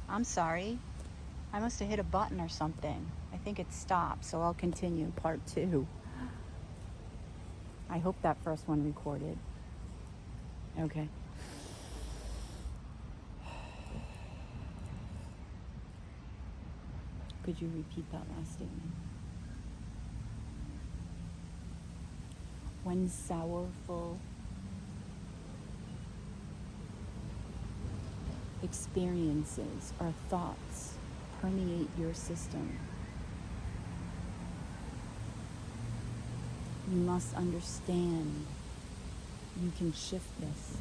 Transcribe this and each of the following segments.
I'm sorry. I must have hit a button or something. I think it stopped, so I'll continue part 2. I hope that first one recorded. Okay. Could you repeat that last statement? When sorrowful experiences or thoughts permeate your system, you must understand you can shift this.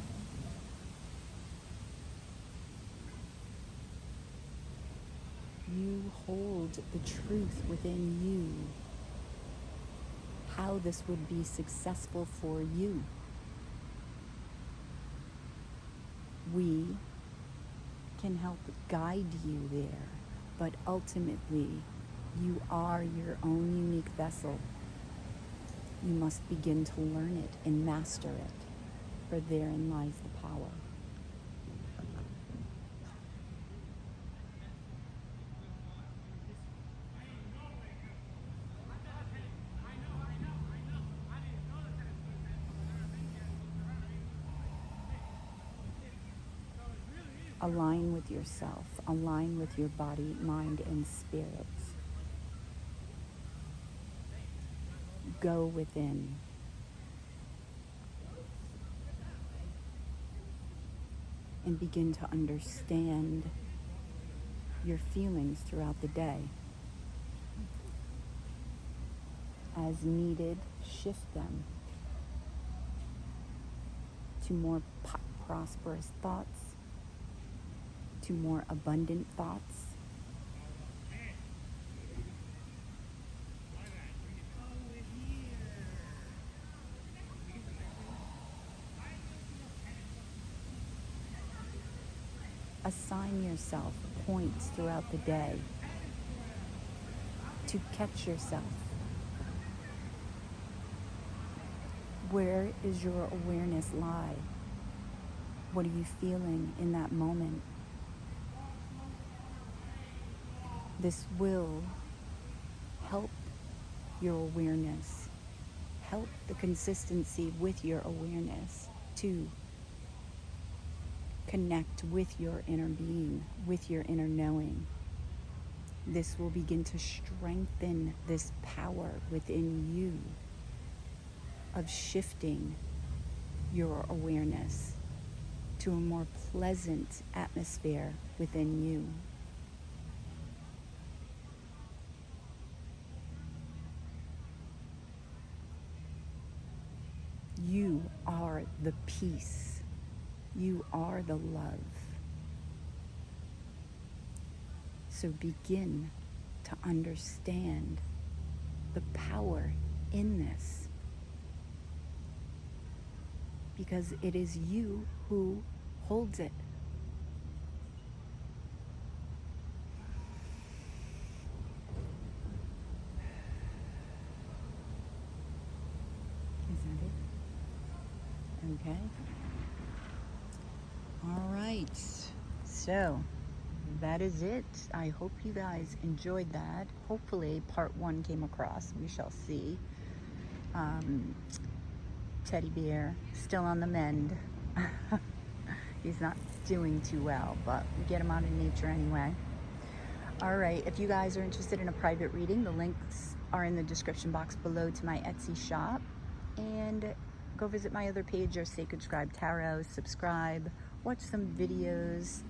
You hold the truth within you, how this would be successful for you. We can help guide you there, but ultimately, you are your own unique vessel. You must begin to learn it and master it, for therein lies the power. Align with yourself. Align with your body, mind, and spirit. Go within. And begin to understand your feelings throughout the day. As needed, shift them to more prosperous thoughts, to more abundant thoughts. Assign yourself points throughout the day to catch yourself. Where is your awareness lie? What are you feeling in that moment? This will help your awareness, help the consistency with your awareness to connect with your inner being, with your inner knowing. This will begin to strengthen this power within you of shifting your awareness to a more pleasant atmosphere within you. You are the peace. You are the love. So begin to understand the power in this. Because it is you who holds it. Is that it? Okay. All right. So that is it. I hope you guys enjoyed that. Hopefully part 1 came across. We shall see. Teddy bear still on the mend. He's not doing too well, but we get him out in nature anyway. All right, if you guys are interested in a private reading, the links are in the description box below to my Etsy shop. And go visit my other page, or Sacred Scribe Tarot. Subscribe, watch some videos.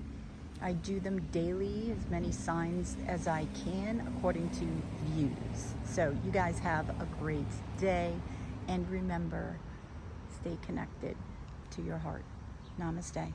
I do them daily, as many signs as I can, according to views. So you guys have a great day. And remember, stay connected to your heart. Namaste.